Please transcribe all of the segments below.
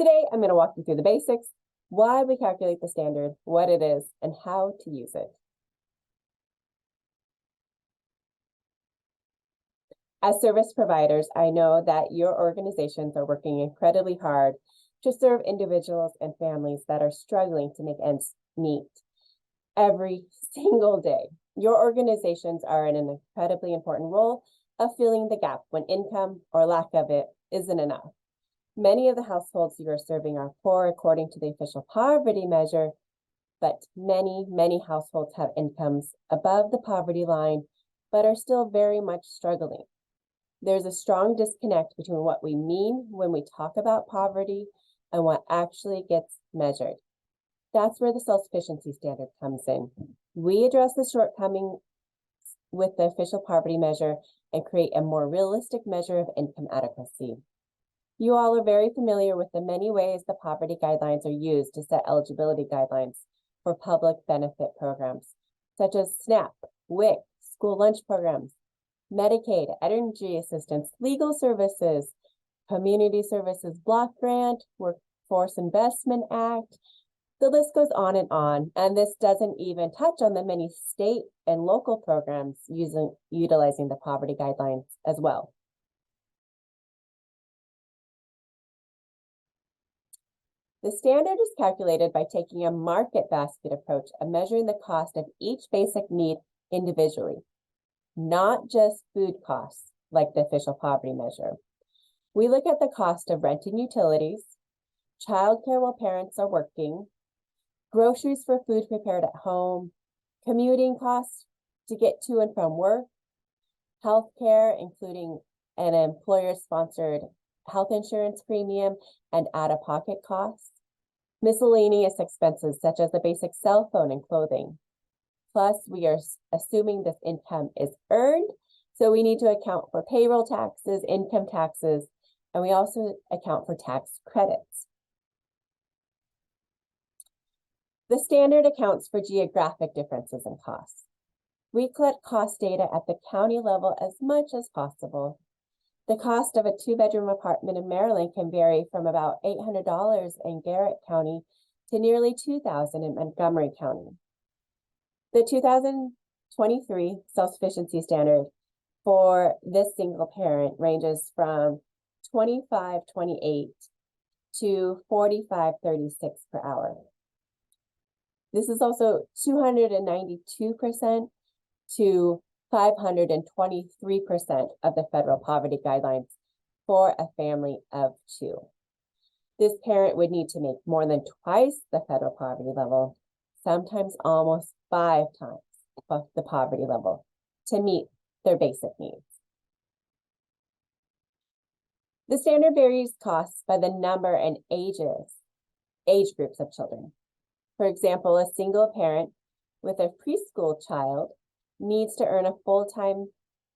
Today, I'm going to walk you through the basics, why we calculate the standard, what it is, and how to use it. As service providers, I know that your organizations are working incredibly hard to serve individuals and families that are struggling to make ends meet every single day. Your organizations are in an incredibly important role of filling the gap when income or lack of it isn't enough. Many of the households you are serving are poor according to the official poverty measure, but many households have incomes above the poverty line, but are still very much struggling. There's a strong disconnect between what we mean when we talk about poverty and what actually gets measured. That's where the self-sufficiency standard comes in. We address the shortcoming with the official poverty measure and create a more realistic measure of income adequacy. You all are very familiar with the many ways the poverty guidelines are used to set eligibility guidelines for public benefit programs, such as SNAP, WIC, school lunch programs, Medicaid, energy assistance, legal services, community services block grant, Workforce Investment Act. The list goes on, and this doesn't even touch on the many state and local programs utilizing the poverty guidelines as well. The standard is calculated by taking a market basket approach of measuring the cost of each basic need individually, not just food costs like the official poverty measure. We look at the cost of rent and utilities, childcare while parents are working, groceries for food prepared at home, commuting costs to get to and from work, healthcare, including an employer-sponsored health insurance premium and out-of-pocket costs, miscellaneous expenses such as the basic cell phone and clothing. Plus, we are assuming this income is earned, so we need to account for payroll taxes, income taxes, and we also account for tax credits. The standard accounts for geographic differences in costs. We collect cost data at the county level as much as possible. The cost of a 2-bedroom apartment in Maryland can vary from about $800 in Garrett County to nearly $2,000 in Montgomery County. The 2023 self-sufficiency standard for this single parent ranges from $25.28 to $45.36 per hour. This is also 292% to 523% of the federal poverty guidelines for a family of 2. This parent would need to make more than twice the federal poverty level, sometimes almost 5 times the poverty level, to meet their basic needs. The standard varies costs by the number and age groups of children. For example, a single parent with a preschool child needs to earn a full-time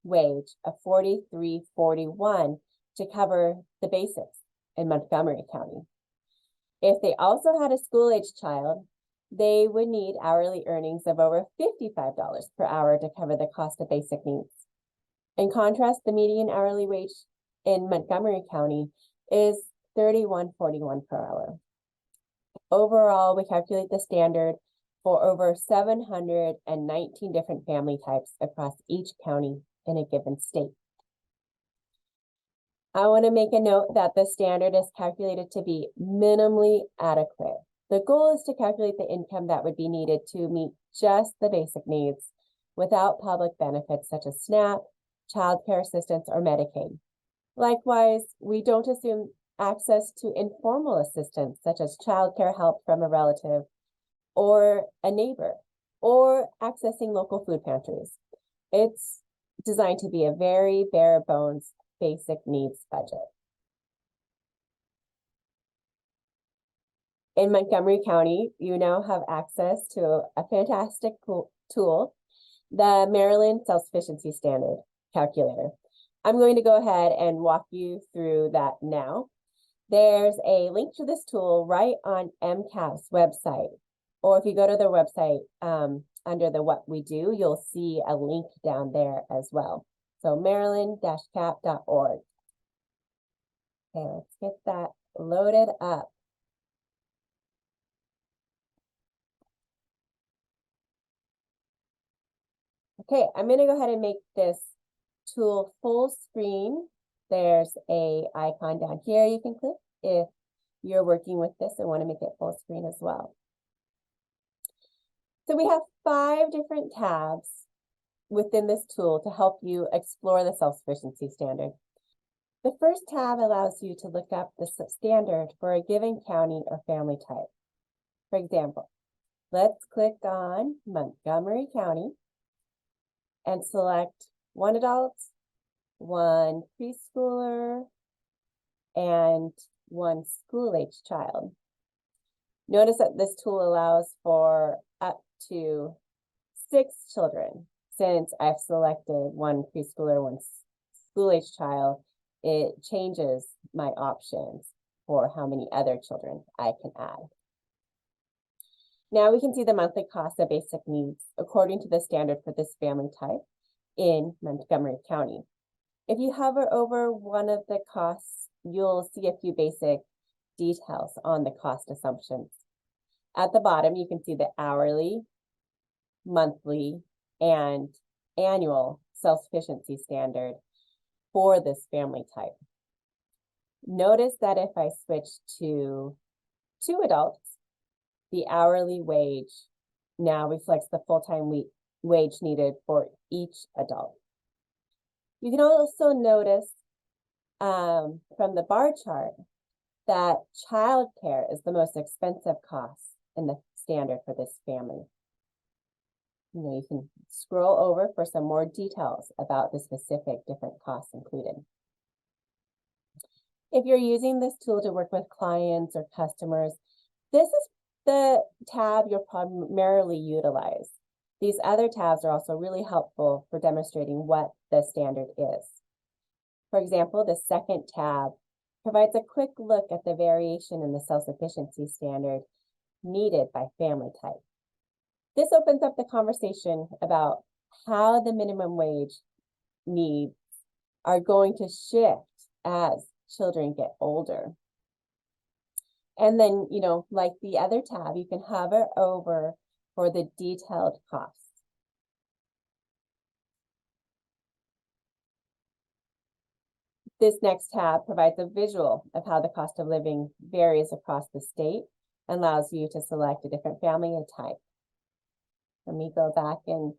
wage of $43.41 to cover the basics in Montgomery County. If they also had a school-age child, they would need hourly earnings of over $55 per hour to cover the cost of basic needs. In contrast, the median hourly wage in Montgomery County is $31.41 per hour. Overall, we calculate the standard for over 719 different family types across each county in a given state. I want to make a note that the standard is calculated to be minimally adequate. The goal is to calculate the income that would be needed to meet just the basic needs without public benefits such as SNAP, child care assistance, or Medicaid. Likewise, we don't assume access to informal assistance such as child care help from a relative or a neighbor, or accessing local food pantries. It's designed to be a very bare bones basic needs budget. In Montgomery County, you now have access to a fantastic tool, the Maryland Self-Sufficiency Standard calculator. I'm going to go ahead and walk you through that now. There's a link to this tool right on MCAS's website, or if you go to their website under the What We Do, you'll see a link down there as well. So maryland-cap.org. Okay, let's get that loaded up. Okay, I'm going to go ahead and make this tool full screen. There's a icon down here you can click if you're working with this and want to make it full screen as well. So we have 5 different tabs within this tool to help you explore the self-sufficiency standard. The first tab allows you to look up the standard for a given county or family type. For example, let's click on Montgomery County and select 1 adult, 1 preschooler, and 1 school-age child. Notice that this tool allows for up to 6 children. Since I've selected 1 preschooler, 1 school-age child, it changes my options for how many other children I can add. Now we can see the monthly cost of basic needs according to the standard for this family type in Montgomery County. If you hover over one of the costs, you'll see a few basic details on the cost assumptions. At the bottom, you can see the hourly, monthly, and annual self-sufficiency standard for this family type. Notice that if I switch to 2 adults, the hourly wage now reflects the full-time wage needed for each adult. You can also notice from the bar chart that childcare is the most expensive cost in the standard for this family. You can scroll over for some more details about the specific different costs included. If you're using this tool to work with clients or customers, this is the tab you'll primarily utilize. These other tabs are also really helpful for demonstrating what the standard is. For example, the second tab provides a quick look at the variation in the self-sufficiency standard needed by family type. This opens up the conversation about how the minimum wage needs are going to shift as children get older. And then, like the other tab, you can hover over for the detailed costs. This next tab provides a visual of how the cost of living varies across the state and allows you to select a different family type. Let me go back into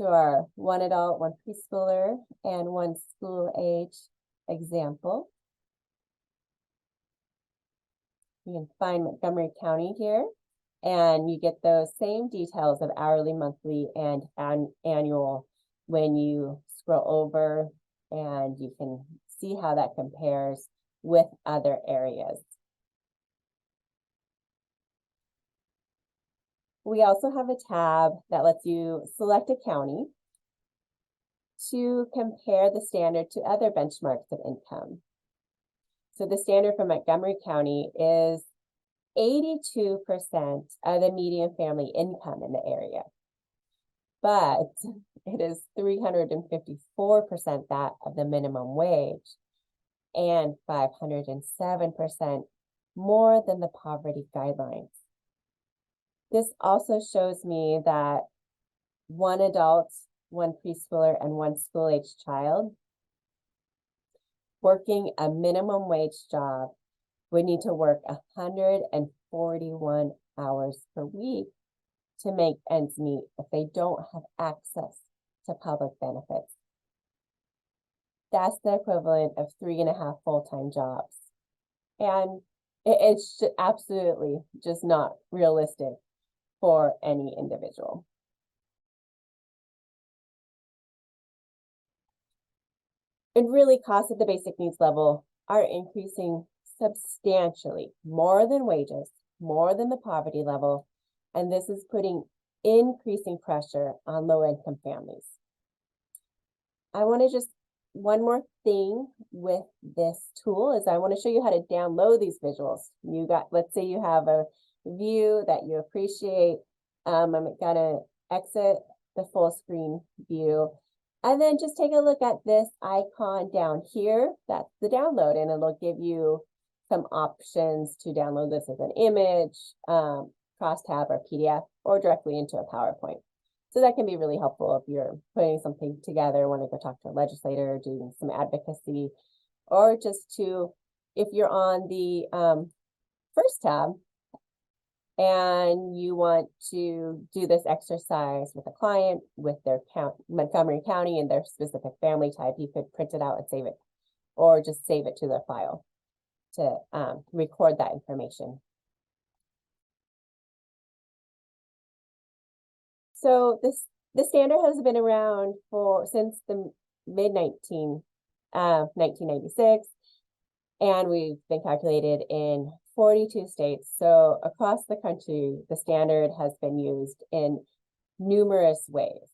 our 1 adult, 1 preschooler, and 1 school age example. You can find Montgomery County here, and you get those same details of hourly, monthly, and annual when you scroll over, and you can see how that compares with other areas. We also have a tab that lets you select a county to compare the standard to other benchmarks of income. So the standard for Montgomery County is 82% of the median family income in the area, but it is 354% that of the minimum wage and 507% more than the poverty guidelines. This also shows me that 1 adult, 1 preschooler, and 1 school-age child working a minimum wage job would need to work 141 hours per week to make ends meet if they don't have access to public benefits. That's the equivalent of 3.5 full-time jobs. And it's absolutely just not realistic for any individual. And really, costs at the basic needs level are increasing substantially, more than wages, more than the poverty level, and this is putting increasing pressure on low-income families. I want to just, one more thing with this tool is I want to show you how to download these visuals. Let's say you have a view that you appreciate. I'm gonna exit the full screen view and then just take a look at this icon down here. That's the download, and it'll give you some options to download this as an image, crosstab or PDF, or directly into a PowerPoint. So that can be really helpful if you're putting something together, want to go talk to a legislator, doing some advocacy, or just to, if you're on the first tab and you want to do this exercise with a client, with their Montgomery County and their specific family type, you could print it out and save it, or just save it to their file to record that information. So the standard has been around since the mid 1996, and we've been calculated in 42 states. So across the country, the standard has been used in numerous ways.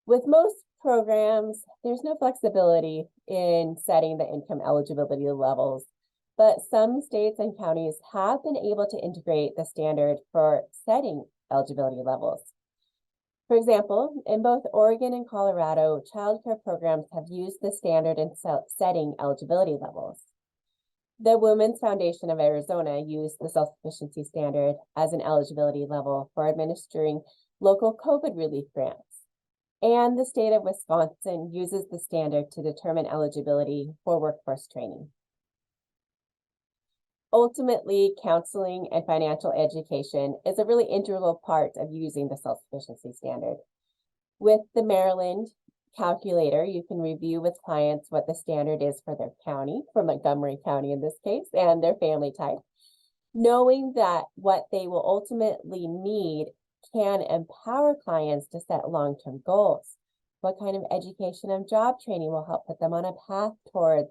With most programs, there's no flexibility in setting the income eligibility levels, but some states and counties have been able to integrate the standard for setting eligibility levels. For example, in both Oregon and Colorado, childcare programs have used the standard in setting eligibility levels. The Women's Foundation of Arizona used the Self-Sufficiency Standard as an eligibility level for administering local COVID relief grants. And the state of Wisconsin uses the standard to determine eligibility for workforce training. Ultimately, counseling and financial education is a really integral part of using the Self-Sufficiency Standard. With the Maryland calculator, you can review with clients what the standard is for their county, for Montgomery County in this case, and their family type, knowing that what they will ultimately need can empower clients to set long-term goals. What kind of education and job training will help put them on a path towards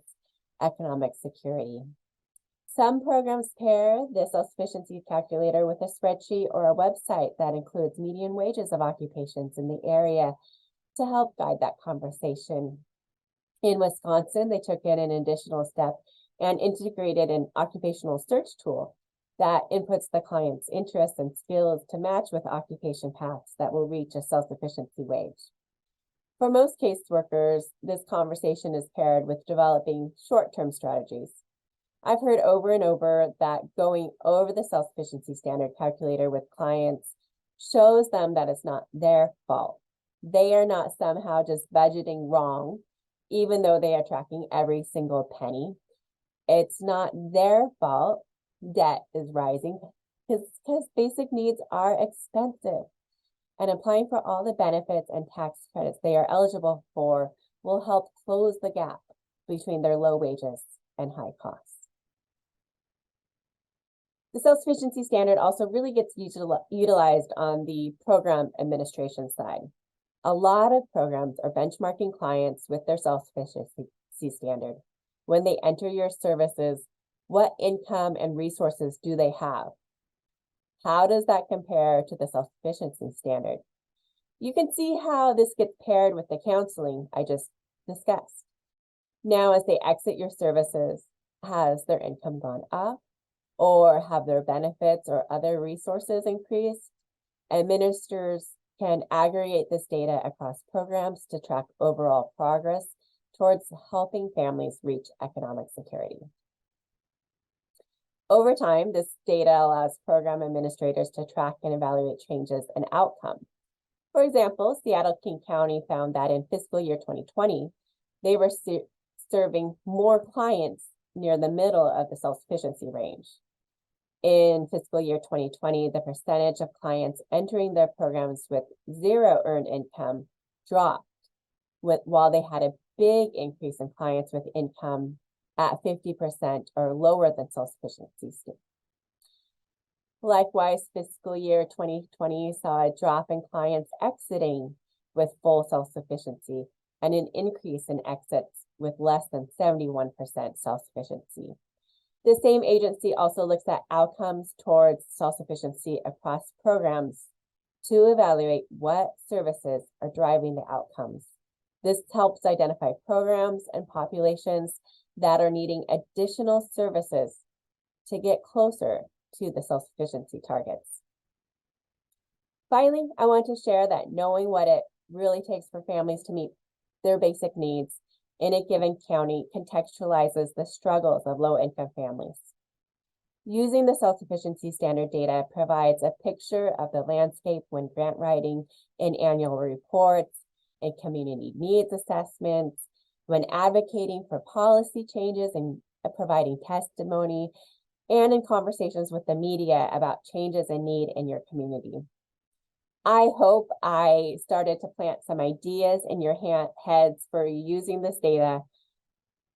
economic security? Some programs pair the self-sufficiency calculator with a spreadsheet or a website that includes median wages of occupations in the area to help guide that conversation. In Wisconsin, they took in an additional step and integrated an occupational search tool that inputs the client's interests and skills to match with occupation paths that will reach a self-sufficiency wage. For most caseworkers, this conversation is paired with developing short-term strategies. I've heard over and over that going over the self-sufficiency standard calculator with clients shows them that it's not their fault. They are not somehow just budgeting wrong, even though they are tracking every single penny. It's not their fault debt is rising because basic needs are expensive. And applying for all the benefits and tax credits they are eligible for will help close the gap between their low wages and high costs. The self-sufficiency standard also really gets utilized on the program administration side. A lot of programs are benchmarking clients with their self-sufficiency standard. When they enter your services, what income and resources do they have? How does that compare to the self-sufficiency standard? You can see how this gets paired with the counseling I just discussed. Now, as they exit your services, has their income gone up? Or have their benefits or other resources increased? Administrators can aggregate this data across programs to track overall progress towards helping families reach economic security. Over time, this data allows program administrators to track and evaluate changes in outcome. For example, Seattle-King County found that in fiscal year 2020, they were serving more clients near the middle of the self-sufficiency range. In fiscal year 2020, the percentage of clients entering their programs with zero earned income dropped, while they had a big increase in clients with income at 50% or lower than self-sufficiency. Likewise, fiscal year 2020 saw a drop in clients exiting with full self-sufficiency and an increase in exits with less than 71% self-sufficiency. The same agency also looks at outcomes towards self-sufficiency across programs to evaluate what services are driving the outcomes. This helps identify programs and populations that are needing additional services to get closer to the self-sufficiency targets. Finally, I want to share that knowing what it really takes for families to meet their basic needs in a given county contextualizes the struggles of low-income families. Using the self-sufficiency standard data provides a picture of the landscape when grant writing in annual reports and community needs assessments, when advocating for policy changes and providing testimony, and in conversations with the media about changes in need in your community. I hope I started to plant some ideas in your heads for using this data.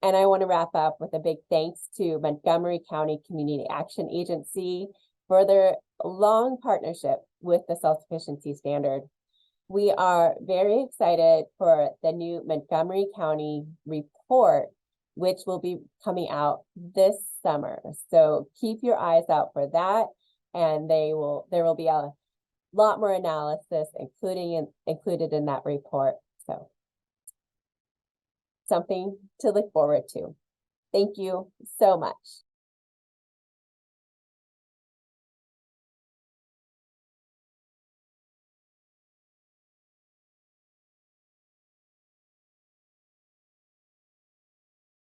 And I want to wrap up with a big thanks to Montgomery County Community Action Agency for their long partnership with the Self-Sufficiency Standard. We are very excited for the new Montgomery County report, which will be coming out this summer. So keep your eyes out for that. And there will be a lot more analysis included in that report. So something to look forward to. Thank you so much.